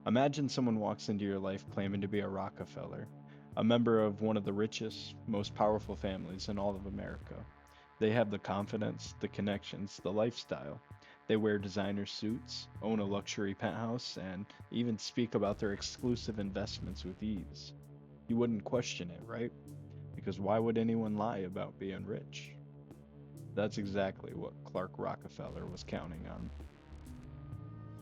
Imagine someone walks into your life claiming to be a Rockefeller, a member of one of the richest, most powerful families in all of America. They have the confidence, the connections, the lifestyle. They wear designer suits, own a luxury penthouse, and even speak about their exclusive investments with ease. You wouldn't question it, right? Because why would anyone lie about being rich? That's exactly what Clark Rockefeller was counting on.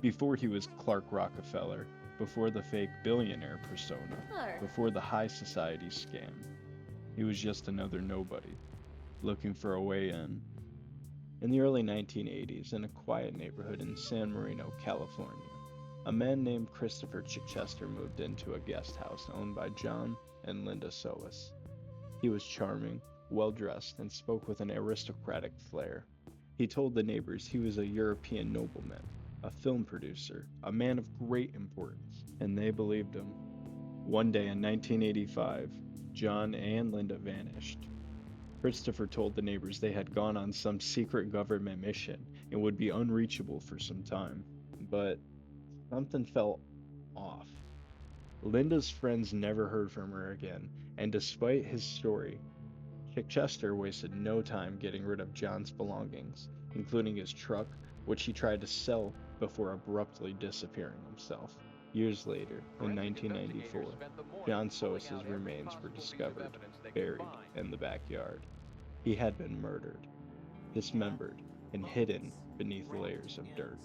Before he was Clark Rockefeller, before the fake billionaire persona, Sure. before the high society scam, he was just another nobody, looking for a way in. In the early 1980s, in a quiet neighborhood in San Marino, California, a man named Christopher Chichester moved into a guest house owned by John and Linda Solis. He was charming, well dressed, and spoke with an aristocratic flair. He told the neighbors he was a European nobleman, a film producer, a man of great importance, and they believed him. One day in 1985, John and Linda vanished. Christopher told the neighbors they had gone on some secret government mission and would be unreachable for some time. But something felt off. Linda's friends never heard from her again, and despite his story, Chichester wasted no time getting rid of John's belongings, including his truck, which he tried to sell before abruptly disappearing himself. Years later, in Forensic investigators 1994, spent the morning John pulling Solis's out every remains were possible piece of discovered, evidence they could buried find. in the backyard. He had been murdered, dismembered, and hidden beneath layers of dirt.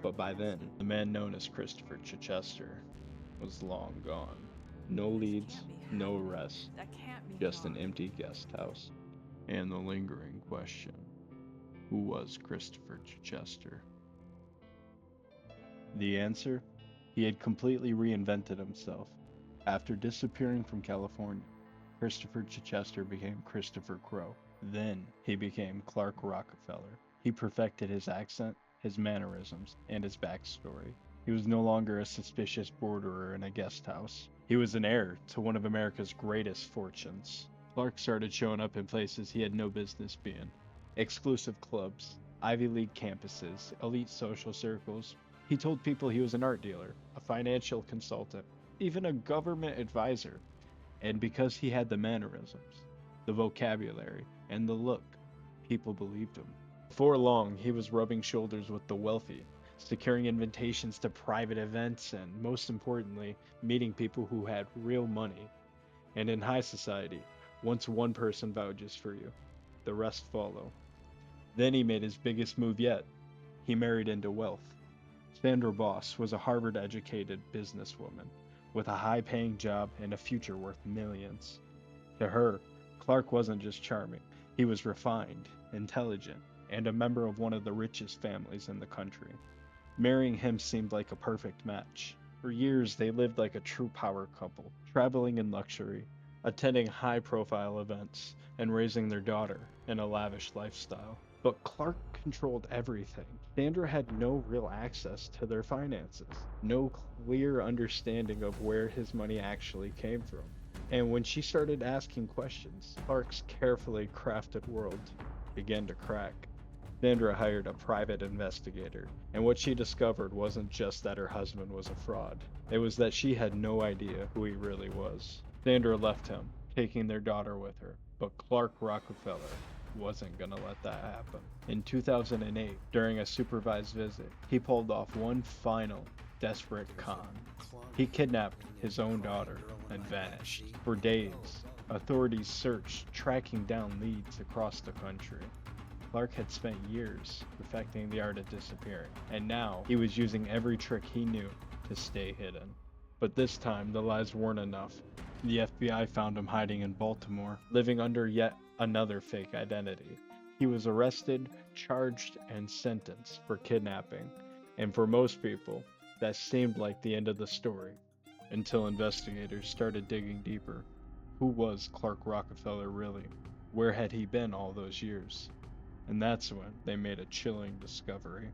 But by then, the man known as Christopher Chichester was long gone. No This leads, can't be no happening. arrests, That can't be just an God. empty guest house. And the lingering question, who was Christopher Chichester? The answer? He had completely reinvented himself. After disappearing from California, Christopher Chichester became Christopher Crow. Then he became Clark Rockefeller. He perfected his accent, his mannerisms, and his backstory. He was no longer a suspicious boarderer in a guest house. He was an heir to one of America's greatest fortunes. Clark started showing up in places he had no business being: exclusive clubs, Ivy League campuses, elite social circles. He told people he was an art dealer, a financial consultant, even a government advisor. And because he had the mannerisms, the vocabulary, and the look, people believed him. Before long, he was rubbing shoulders with the wealthy, securing invitations to private events, and most importantly, meeting people who had real money. And in high society, once one person vouches for you, the rest follow. Then he made his biggest move yet. He married into wealth. Sandra Boss was a Harvard educated businesswoman with a high paying job and a future worth millions. To her, Clark wasn't just charming, he was refined, intelligent, and a member of one of the richest families in the country. Marrying him seemed like a perfect match. For years, they lived like a true power couple, traveling in luxury, attending high profile events, and raising their daughter in a lavish lifestyle. But Clark controlled everything. Sandra had no real access to their finances, no clear understanding of where his money actually came from. And when she started asking questions, Clark's carefully crafted world began to crack. Sandra hired a private investigator, and what she discovered wasn't just that her husband was a fraud, it was that she had no idea who he really was. Sandra left him, taking their daughter with her, but Clark Rockefeller wasn't gonna let that happen. In 2008, during a supervised visit, he pulled off one final, desperate con. He kidnapped his own daughter and vanished. For days, authorities searched, tracking down leads across the country. Clark had spent years perfecting the art of disappearing, and now he was using every trick he knew to stay hidden. But this time, the lies weren't enough. The FBI found him hiding in Baltimore, living under yet another fake identity. He was arrested, charged, and sentenced for kidnapping. And for most people, that seemed like the end of the story, until investigators started digging deeper. Who was Clark Rockefeller really? Where had he been all those years? And that's when they made a chilling discovery.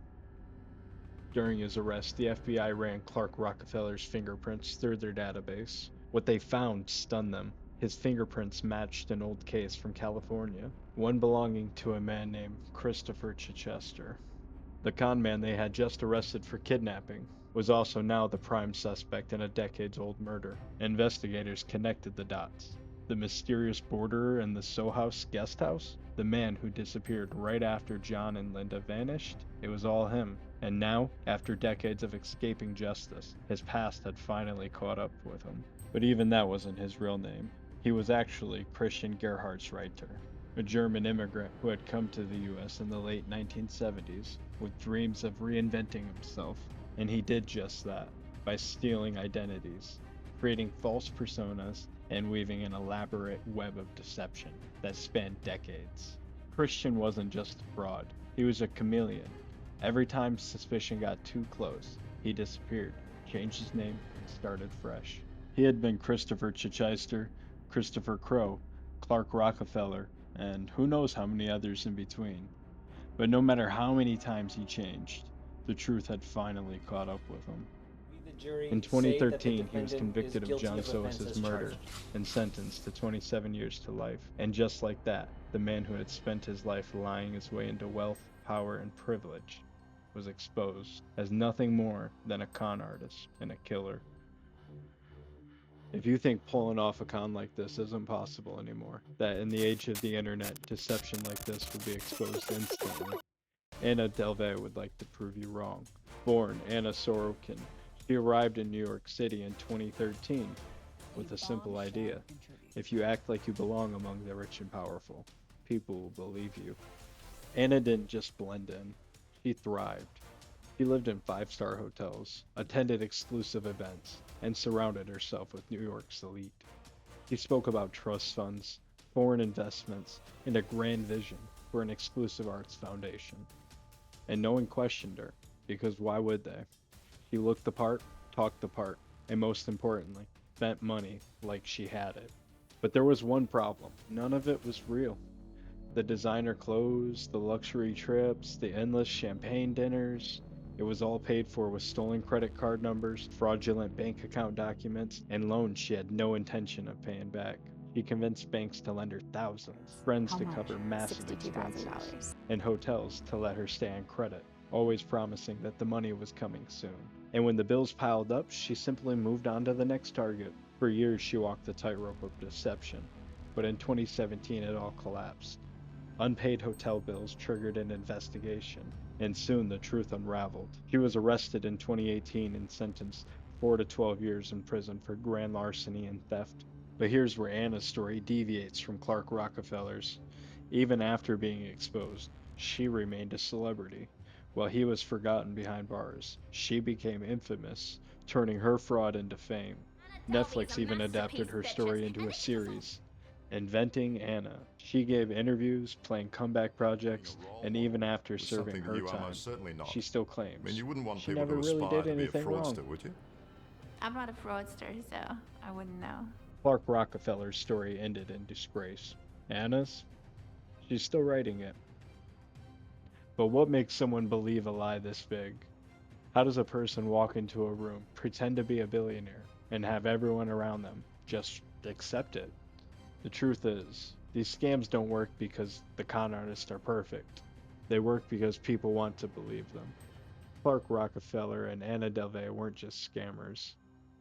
During his arrest, the FBI ran Clark Rockefeller's fingerprints through their database. What they found stunned them. His fingerprints matched an old case from California, one belonging to a man named Christopher Chichester, the con man they had just arrested for kidnapping. was also now the prime suspect in a decades-old murder. Investigators connected the dots. The mysterious borderer in the Soho House guest house? The man who disappeared right after John and Linda vanished? It was all him. And now, after decades of escaping justice, his past had finally caught up with him. But even that wasn't his real name. He was actually Christian Gerhardsreiter, a German immigrant who had come to the US in the late 1970s with dreams of reinventing himself. And he did just that by stealing identities, creating false personas, and weaving an elaborate web of deception that spanned decades. Christian wasn't just a fraud, he was a chameleon. Every time suspicion got too close, he disappeared, changed his name, and started fresh. He had been Christopher Chichester, Christopher Crowe, Clark Rockefeller, and who knows how many others in between. But no matter how many times he changed, the truth had finally caught up with him. The jury In say that the 2013, he was defendant is convicted of guilty John of Sowis's offenses murder charged. and sentenced to 27 years to life. And just like that, the man who had spent his life lying his way into wealth, power, and privilege was exposed as nothing more than a con artist and a killer. If you think pulling off a con like this isn't possible anymore, that in the age of the internet, deception like this would be exposed instantly, Anna Delvey would like to prove you wrong. Born Anna Sorokin, she arrived in New York City in 2013 with a simple idea. If you act like you belong among the rich and powerful, people will believe you. Anna didn't just blend in, she thrived. She lived in five-star hotels, attended exclusive events, and surrounded herself with New York's elite. She spoke about trust funds, foreign investments, and a grand vision for an exclusive arts foundation. And no one questioned her, because why would they? She looked the part, talked the part, and most importantly, spent money like she had it. But there was one problem. None of it was real. The designer clothes, the luxury trips, the endless champagne dinners, it was all paid for with stolen credit card numbers, fraudulent bank account documents, and loans she had no intention of paying back. She convinced banks to lend her thousands, friends to cover massive expenses, and hotels to let her stay on credit, always promising that the money was coming soon. And when the bills piled up, she simply moved on to the next target. For years, she walked the tightrope of deception. But in 2017, it all collapsed. Unpaid hotel bills triggered an investigation, and soon the truth unraveled. She was arrested in 2018 and sentenced 4 to 12 years in prison for grand larceny and theft. But here's where Anna's story deviates from Clark Rockefeller's. Even after being exposed, she remained a celebrity. While he was forgotten behind bars, she became infamous, turning her fraud into fame. Netflix even adapted her story into a series, Inventing Anna. She gave interviews, playing comeback projects, and even after serving her time, she still claims You wouldn't want she people never to really aspire did to be a anything wrong. fraudster, would you? I'm not a fraudster, so I wouldn't know. Clark Rockefeller's story ended in disgrace. Anna's? She's still writing it. But what makes someone believe a lie this big? How does a person walk into a room, pretend to be a billionaire, and have everyone around them just accept it? The truth is, these scams don't work because the con artists are perfect. They work because people want to believe them. Clark Rockefeller and Anna Delvey weren't just scammers.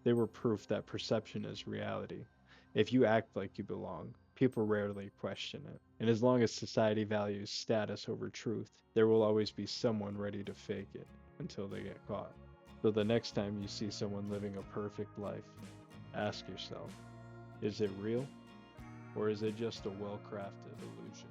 They were proof that perception is reality. If you act like you belong, people rarely question it. And as long as society values status over truth, there will always be someone ready to fake it until they get caught. So the next time you see someone living a perfect life, ask yourself, is it real? Or is it just a well-crafted illusion?